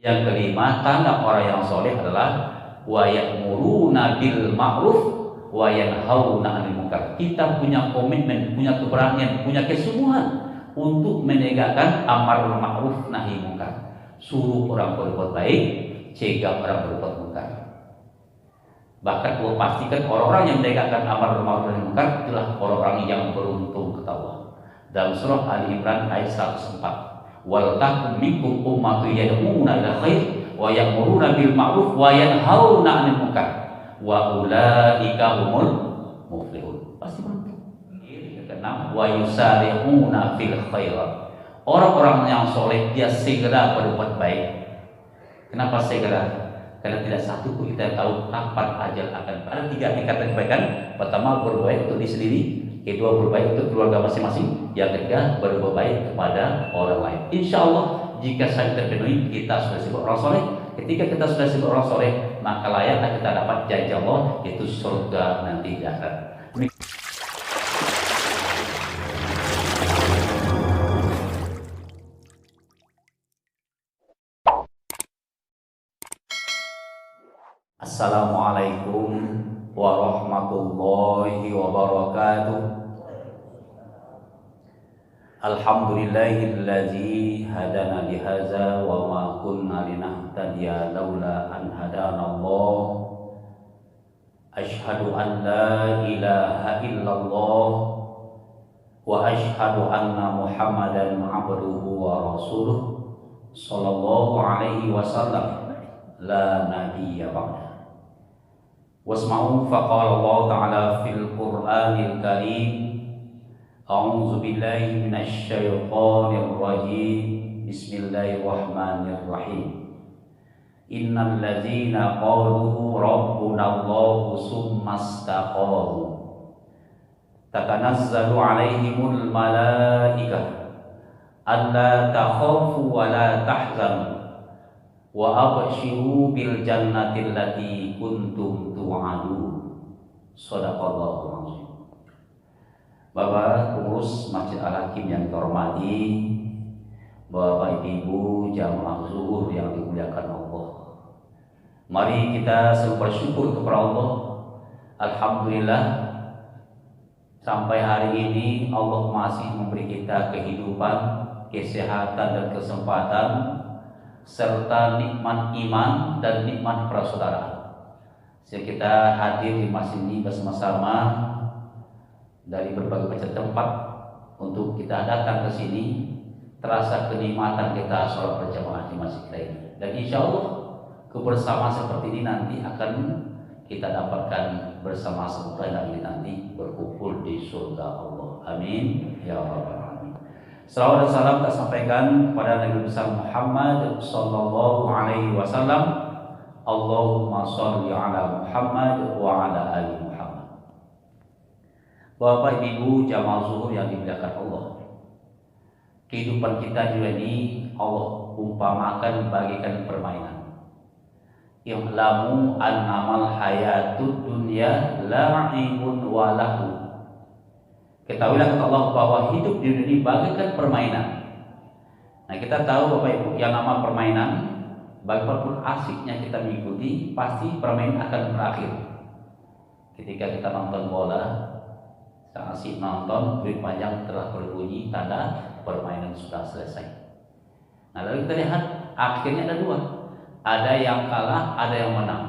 Yang kelima, tanda orang yang soleh adalah wa ya'muruna bil ma'ruf wa yanhauna 'anil munkar. Kita punya komitmen, punya keberanian, punya kesungguhan untuk menegakkan amar ma'ruf nahi munkar. Suruh orang berbuat baik, cegah orang berbuat munkar. Bahkan Allah pastikan orang-orang yang menegakkan amar ma'ruf nahi munkar itulah orang-orang yang beruntung, kata Allah. Dalam surah Ali Imran ayat 104. Wal takum minkum ummatun yad'una ila khair wa ya'muruna bil ma'ruf wa yanhauna 'anil munkar wa ulaika humul muflihun. Pasti beruntung. Yang keenam, wa yusari'una fil khairat. Orang-orang yang soleh dia segera berbuat baik. Kenapa segera? Karena tidak satu pun kita tahu kapan ajal akan. Ada 3 tingkatan kebaikan. Pertama, berbuat baik untuk diri sendiri. Kedua, berbaik untuk keluarga masing-masing. Yang ketiga, berbuat baik kepada orang lain. Insya Allah, jika saya terpenuhi, kita sudah disebut orang soleh. Ketika kita sudah disebut orang soleh, maka layaklah kita dapat janji Allah, yaitu surga nanti di akhirat. Assalamualaikum warahmatullahi wabarakatuh. Alhamdulillahillazi hadana lihaza wa ma kunna linahtadiya laula an hadana Allah. Asyhadu an la ilaha illallah wa asyhadu anna Muhammadan abduhu wa rasuluh sallallahu alaihi wasallam la nabiyya ba'da. Wasma'u faqala Allah ta'ala fil Qur'anil Karim. A'udzu billahi minasy syaithanir rajim. Bismillahirrahmanirrahim. Innal ladzina qalu rabbuna Allahu tsumma istaqamu tatanazzalu 'alaihimul malaikah alla takhafu wa la tahzanu wa abshiru bil jannati allati kuntum tu'adun. Shadaqallahu azim. Bapak pengurus Masjid Al-Hakim yang terhormati, Bapak Ibu jamaah zuhur yang dimuliakan Allah, mari kita selalu bersyukur kepada Allah. Alhamdulillah, sampai hari ini Allah masih memberi kita kehidupan, kesehatan dan kesempatan serta nikmat iman dan nikmat persaudaraan. Sehingga kita hadir di masjid ini bersama-sama dari berbagai macam tempat untuk kita datang ke sini, terasa kenikmatan kita sholat berjamaah di masjid kita ini. Dan insya Allah kebersamaan seperti ini nanti akan kita dapatkan bersama semoga nanti berkumpul di surga Allah. Amin ya rabbal alamin. Salawat dan salam kita sampaikan kepada Nabi besar Muhammad sallallahu alaihi wasallam. Allahumma sholli ala Muhammad wa ala ali Muhammad. Bapak Ibu jamaah zuhur yang dimuliakan Allah, kehidupan kita juga ini Allah umpamakan bagikan permainan. I'lamu annamal hayatud dunya la'ibun wa lahu. Ketahuilah kata Allah bahwa hidup di dunia ini bagaikan permainan. Nah, kita tahu Bapak Ibu, yang nama permainan bagaimanapun asiknya kita mengikuti, pasti permainan akan berakhir. Ketika kita nonton bola, sang asik nonton, duit panjang telah berbunyi, tanda permainan sudah selesai. Nah, lalu kita lihat akhirnya ada 2. Ada yang kalah, ada yang menang.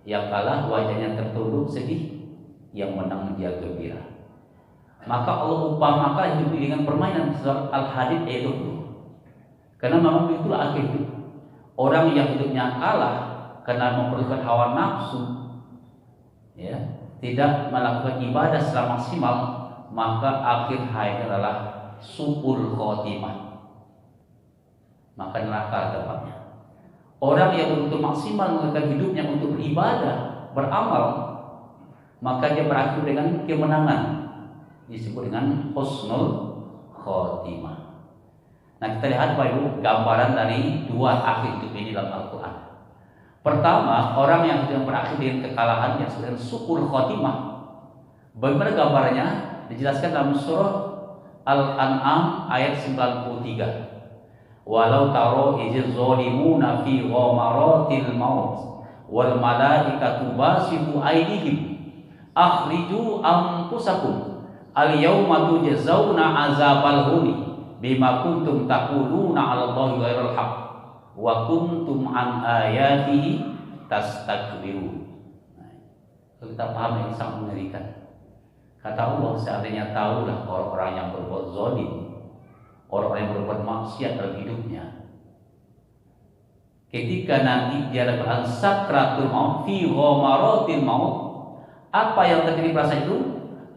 Yang kalah wajahnya tertunduk sedih, yang menang dia gembira. Maka Allah umpamakan hidup dengan permainan. Surat Al-Hadid ayat 20. Karena memang itulah akhir hidup. Orang yang hidupnya kalah karena memperlukan hawa nafsu, ya, tidak melakukan ibadah secara maksimal, maka akhir hayatnya adalah su'ul khotimah, maka neraka tempatnya. Orang yang betul maksimal melakukan hidupnya untuk beribadah, beramal, maka dia berakhir dengan kemenangan, disebut dengan husnul khotimah. Nah, kita lihat Bapak Ibu gambaran dari 2 akhir hidup ini dalam Al-Quran. Pertama, orang yang sedang berakhir dengan kekalahan yang sedang su'ul khotimah. Bagaimana gambarannya? Dijelaskan dalam surah Al-An'am ayat 93. Walau taro iziz zalimuna fi ghamaratil maut wal malaikatu basitu aydihim akhriju anfusakum al yauma tujzauna azabal huni bima kuntum taquluna 'ala Allahi ghairal haqq wa kuntum an ayatihi tastakbirun. Kita paham ini sangat mengerikan. Kata Allah, seandainya tahulah orang-orang yang berbuat zalim, orang-orang yang berbuat maksiat dalam hidupnya, ketika nanti dia dapat sakratul maut fi ghamaratil maut, apa yang terjadi pada itu?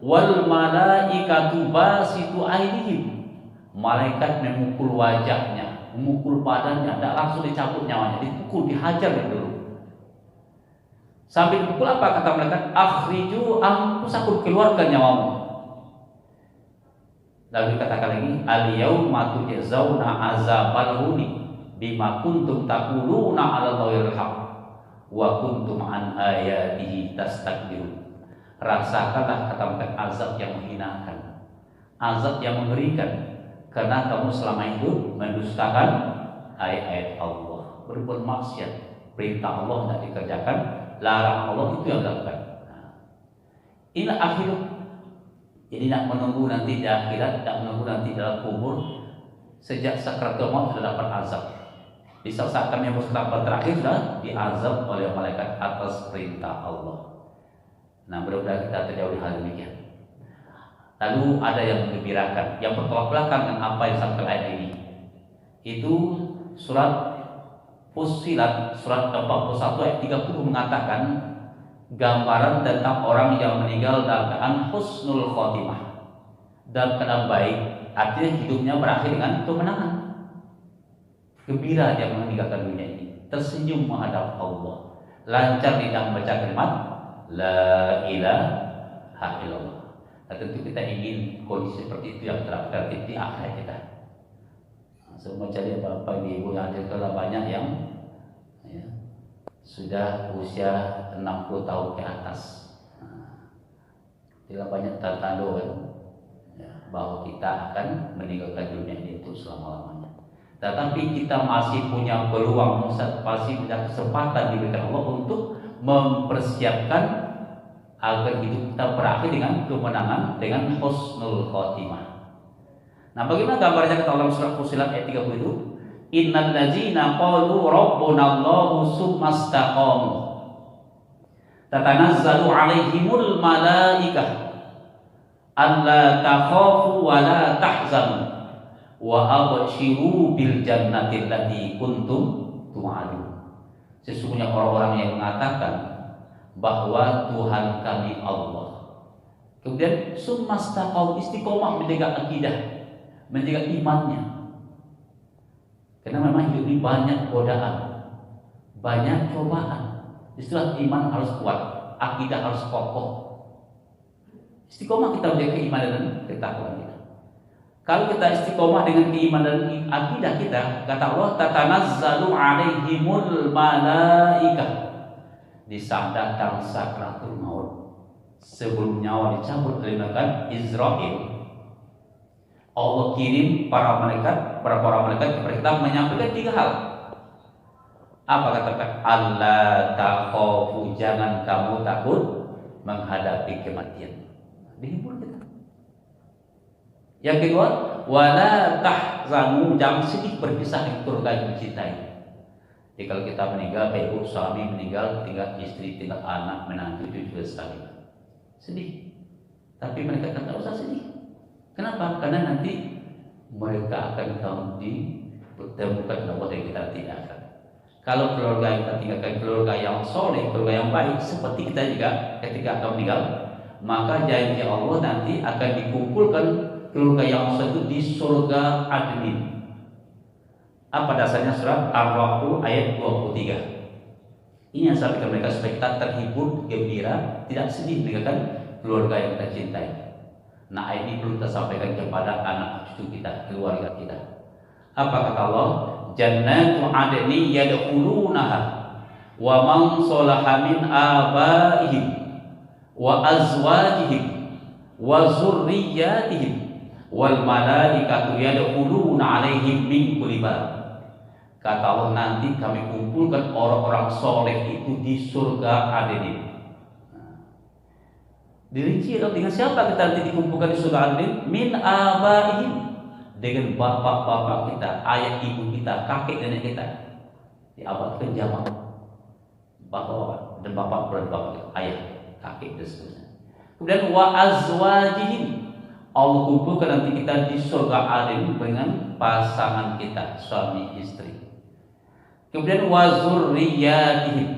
Wal malaikatu basitu aydihim, malaikat memukul wajahnya, memukul badannya, tidak langsung dicabut nyawanya, dipukul, dihajar dulu. Sambil dipukul apa kata malaikat? Akhriju anfusakum, keluarkan nyawamu. Lalu dikatakan lagi, al-yauma tujzauna azabal huni bima kuntum taquluna 'ala Allahil haqq wa kuntum an ayatihi tastakbirun. Rasakanlah kata mereka azab yang menghinakan, azab yang mengerikan, karena kamu selama itu mendustakan ayat-ayat Allah, berbuat maksiat, perintah Allah tidak dikerjakan, larang Allah itu yang dilakukan. Ini akhir. Jadi tidak menunggu nanti di akhirat, tidak menunggu nanti dalam kubur, sejak sakratul maut sudah dapat azab. Di saat kami yang bersahabat terakhir sudah diazab oleh malaikat atas perintah Allah. Nah, mudah-mudahan kita terjauh hal demikian. Lalu ada yang menggembirakan, yang bertolak belakang dengan apa yang disampaikan ayat ini. Itu surat Fussilat surat 41 ayat 30 mengatakan gambaran tentang orang yang meninggal dalam keadaan husnul khotimah, dalam keadaan baik, artinya hidupnya berakhir dengan kemenangan. Gembira dia meninggalkan dunia ini, tersenyum menghadap Allah, lancar di dalam membaca kalimat la ilaha illallah. Nah, tentu kita ingin kondisi seperti itu yang terjadi di akhirat kita. Semua cari bapak ibu yang ada telah banyak yang ya, sudah usia 60 tahun ke atas. Tidak banyak tanda-tanda kan, ya, bahwa kita akan meninggalkan dunia ini untuk selama-lamanya. Tetapi kita masih punya peluang, masih punya kesempatan diberikan Allah untuk mempersiapkan agar hidup kita berakhir dengan kemenangan, dengan husnul khotimah. Nah, bagaimana gambarnya kata Allah surah Fussilat ayat 30 itu? Innal ladzina qalu rabbuna Allahu tsumma istaqamu tatanazzalu 'alaihimul malaikah alla takhafu wa la tahzanu wa abshiru bil jannati allati kuntum tu'adun. Sesungguhnya orang-orang yang mengatakan bahwa Tuhan kami Allah, kemudian tsumma istaqamu, istiqomah menjaga akidah, menjaga imannya. Karena memang hidup ini banyak godaan, banyak cobaan. Istilah iman harus kuat, akidah harus kokoh. Istiqomah kita menjaga keimanan dan ketakwaan kita. Kalau kita istiqomah dengan keimanan dan akidah kita, kata Allah, tatanazzalu 'alaihimul malaikah. Di saat datang sakratul maut, sebelum nyawa dicabut oleh malaikat Israil, Allah kirim para malaikat kepada kita menyampaikan 3 hal. Apa katakan? Allah takhafu, jangan kamu takut menghadapi kematian. Dihibur kita. Yang kedua, wala tahzanu, jangan sedih berpisah dengan keluarga yang dicintai. Jadi kalau kita meninggal, ibu suami meninggal, tinggal istri, tinggal anak, menantu, cucu sekali, sedih. Tapi mereka tidak usah sedih. Kenapa? Karena nanti mereka akan ditemukan Allah yang kita tinggalkan. Kalau keluarga yang kita tinggalkan keluarga yang soleh, keluarga yang baik, seperti kita juga ketika akan meninggal, maka janji Allah nanti akan dikumpulkan keluarga yang soleh itu di surga adnin. Apa dasarnya? Surat Ar-Ra'd ayat 23. Ini yang sampaikan mereka supaya kita terhibur, gembira, tidak sedih meninggalkan keluarga yang kita cintai. Nah, ini perlu kita sampaikan kepada anak cucu kita, keluarga kita. Apa kata Allah? Jannatu adni yadkhulunaha wa man salaha min abaihim wa azwajihim wa zurriyyatihim wal malaikatu yadkhuluna alaihim min kulli bab. Kata Allah, nanti kami kumpulkan orang-orang soleh itu di surga Adenin. Dirinci dengan siapa kita nanti dikumpulkan di surga Adenin? Min abaihim, dengan bapak-bapak kita, ayah ibu kita, kakek nenek kita. Diabadkan jamak bapak-bapak dan bapak ayah, kakek dan seterusnya. Kemudian wa azwajihim, Allah kumpulkan nanti kita di surga Adenin dengan pasangan kita, suami istri. Kemudian wa zurriyatihim,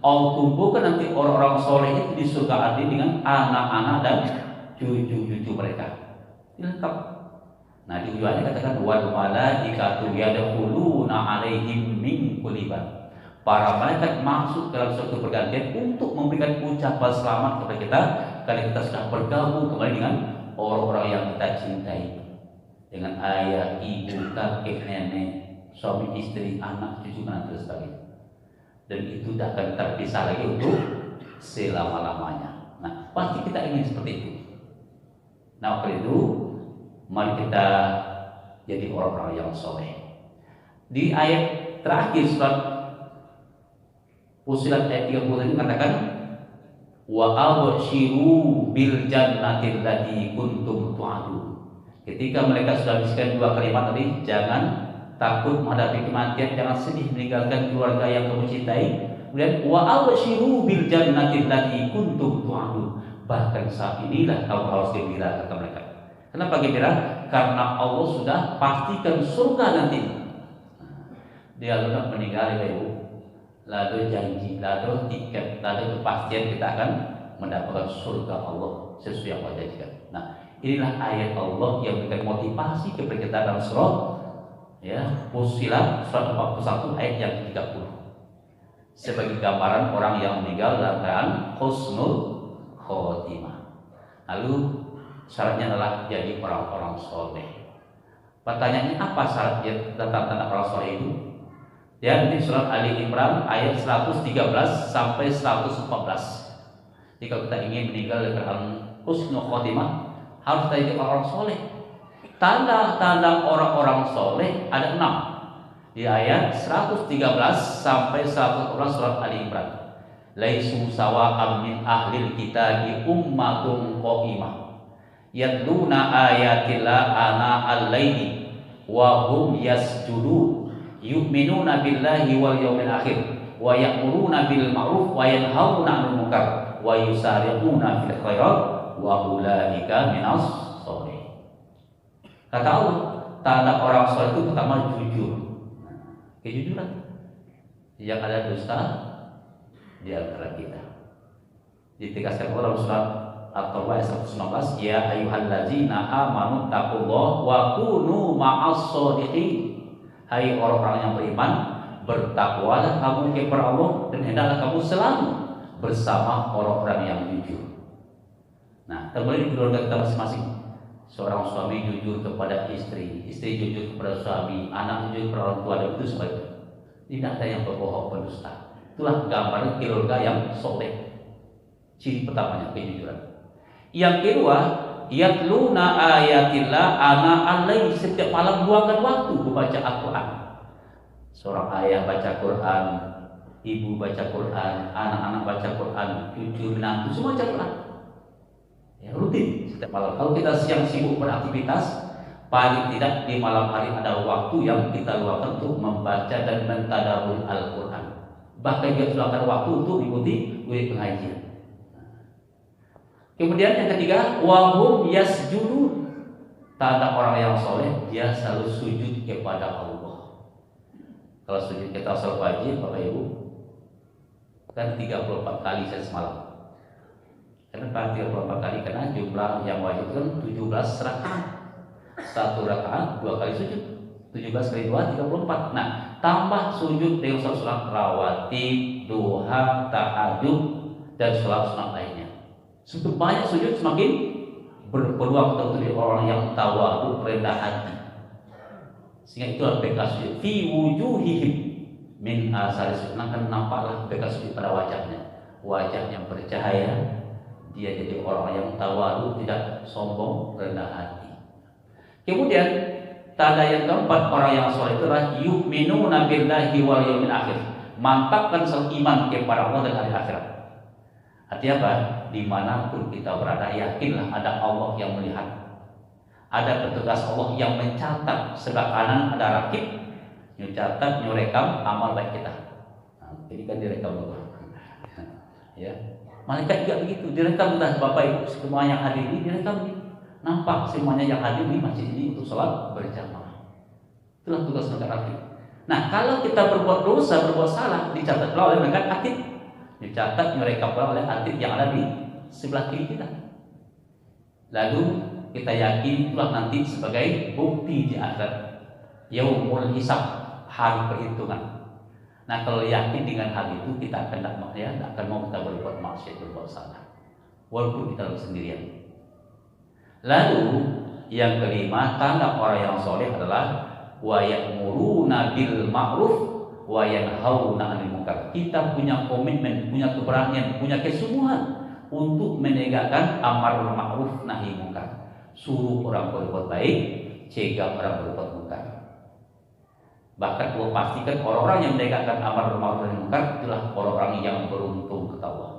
Allah kumpulkan nanti orang-orang soleh itu di surga Adenin dengan anak-anak dan cucu-cucu mereka. Ini lengkap. Nah, di ujungnya katakan wal malaikatu yadkhuluna alaihim min kulli bab. Para malaikat masuk dalam suatu pergantian untuk memberikan ucapan selamat kepada kita karena kita sudah bergabung kembali dengan orang-orang yang kita cintai, dengan ayah, ibu, kakek, nenek, suami, istri, anak, cucu, dan sebagainya. Dan itu tidak akan terpisah lagi untuk selama-lamanya. Nah, pasti kita ingin seperti itu. Nah, oleh itu mari kita jadi orang-orang yang soleh. Di ayat terakhir surat Fussilat ayat 30 ini katakan wa abshiru bil jannati allati kuntum tu'adun. Ketika mereka sudah bisikan dua kalimat tadi, jangan takut menghadapi kematian, jangan sedih meninggalkan keluarga yang kamu cintai. Kemudian wa abshiru bil jannati allati kuntum tu'adun. Bahkan saat inilah kamu harus gembira, kata mereka. Kenapa gembira? Karena Allah sudah pastikan surga nanti. Dia sudah meninggal, ibu. Lalu janji, lalu tiket, lalu kepastian kita akan mendapatkan surga Allah sesuai yang Allah janjikan. Nah, inilah ayat Allah yang memberikan motivasi kepada kita dalam surah Fussilat surat 41 ayat yang 30. Sebagai gambaran orang yang meninggal dalam keadaan husnul khotimah. Lalu syaratnya adalah jadi orang-orang soleh. Pertanyaannya apa syaratnya tanda-tanda orang soleh itu? Ya, di surat Ali Imran ayat 113 sampai 114. Jika kita ingin meninggal dengan husnul khotimah, harus kita jadi orang soleh. Tanda-tanda orang-orang soleh ada 6 di ayat 113 sampai 114 surat Ali Imran. Laisu sawa'am min ahlil kitabi ummatun qa'imah yatluna ayatillah ana al-laili wa hum yasjudun yu'minuna billahi wal yawmil akhir wa ya'muruna bil ma'ruf wa yanhauna 'anil munkar wa yusari'una fil khairat wa ulaika minas sholihin. Kata Allah, tanda orang soleh itu pertama jujur. Kejujuran. Yang ada dusta di antara kita. Ditegaskan Allah dalam surat At-Taubah ayat 119, ya ayyuhallazina amanu taqullaha wa kunu ma'as sholihin. Hai orang-orang yang beriman, bertakwalah kamu kepada Allah dan hendaklah kamu selalu bersama orang-orang yang jujur. Nah, kembali di keluarga kita masing-masing. Seorang suami jujur kepada istri, istri jujur kepada suami, anak jujur kepada orang tua, dan itu sebaliknya. Tidak ada yang berbohong, berdusta. Itulah gambaran keluarga yang soleh. Ciri pertamanya kejujuran. Yang kedua, yatluna ayatillah ana alai, setiap malam luangkan waktu membaca Al-Quran. Seorang ayah baca Quran, ibu baca Quran, anak-anak baca Quran, cucu menantu semua baca Quran. Ya, rutin setiap malam. Kalau kita siang sibuk beraktivitas, paling tidak di malam hari ada waktu yang kita luangkan untuk membaca dan mentadabbur Al-Quran. Bahkan kita luangkan waktu untuk ikuti pengajian. Kemudian yang ketiga, wahum yasjudun. Tanda orang yang soleh, dia selalu sujud kepada Allah. Kalau sujud kita sholat wajib, Bapak Ibu, kan 34 kali saya semalam. Kenapa 34 kali? Karena jumlah yang wajib kan 17 rakaat. 1 rakaat 2 kali sujud. 17 kali 2 34. Nah, tambah sujud dengan sholat rawatib, duha, tahajud, dan sholat sunat lainnya. Semakin banyak sujud, semakin berpeluang untuk jadi orang yang tawadhu, rendah hati. Sehingga itulah bekas sujud. Fi wujuhihim min asari sujud. Akan nampaklah bekas sujud pada wajahnya. Wajah yang bercahaya. Dia jadi orang yang tawadhu, tidak sombong, rendah hati. Kemudian Tanda yang keempat orang yang soleh itu adalah yu'minuna billahi wal yaumil akhir. Mantapkan iman kepada Allah dan hari akhirat. Artinya apa? Dimanapun kita berada, yakinlah ada Allah yang melihat. Ada petugas Allah yang mencatat. Sebelah kanan ada rakib, mencatat, nyorekam amal baik kita. Nah, ini kan direkam Allah. Ya, malaikat juga begitu, direkam entah Bapak Ibu semua yang hadir ini direkam ini. Nampak semuanya yang hadir di masjid ini untuk sholat berjamaah. Itulah tugas malaikat rakib. Nah, kalau kita berbuat dosa, berbuat salah, dicatat oleh malaikat atid, dicatat mereka oleh atid yang ada di sebelah kiri kita. Lalu kita yakin itulah nanti sebagai bukti di akhirat, yaumul hisab, hari perhitungan. Nah, kalau yakin dengan hal itu, kita akan tidak akan mau kita berbuat maksiat, berbuat salah, walaupun kita sendirian. Lalu yang kelima, tanda orang yang soleh adalah wa ya'muruna bil ma'ruf wa yanhauna 'anil munkar. Kita punya komitmen, punya keberanian, punya kesungguhan untuk menegakkan amar ma'ruf nahi munkar. Suruh orang berbuat baik, cegah orang berbuat munkar. Bahkan Allah pastikan orang-orang yang menegakkan amar ma'ruf nahi munkar itulah orang-orang yang beruntung, kata Allah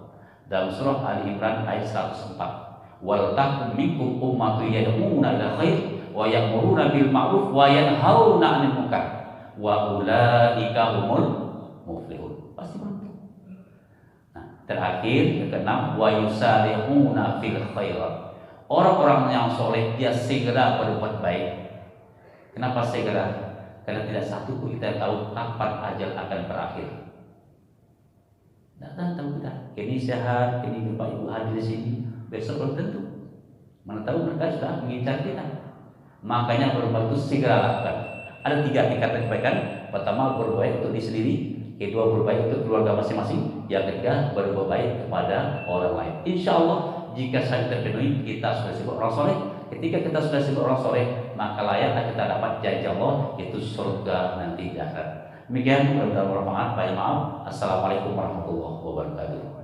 dalam surah Ali Imran ayat 104. Wal takum minkum ummatun yad'una ila khair wa ya'muruna bil ma'ruf wa yanhauna 'anil munkar wa ulaika humul muflihun. Pasti beruntung. Nah, terakhir yang keenam, wa yusari'una fil khairat. Orang-orang yang soleh dia segera berbuat baik. Kenapa segera? Karena tidak satu pun kita tahu kapan ajal akan berakhir. Tidak tahu kita. Kini sehat, kini Bapak Ibu hadir di sini. Besok belum tentu. Mana tahu mereka sudah mengincar kita. Makanya berbuat itu segera lakukan. Ada 3 tingkatan kebaikan. Pertama, berbuat baik untuk diri sendiri. Kedua, berbuat baik untuk keluarga masing-masing. Yang ketiga, berbuat baik kepada orang lain. Insya Allah, jika saya terpenuhi, kita sudah disebut orang soleh. Ketika kita sudah disebut orang soleh, maka layaklah kita dapat janji Allah, yaitu surga nanti di akhirat. Demikian, mudah-mudahan bermanfaat. Baik, maaf. Assalamualaikum warahmatullahi wabarakatuh.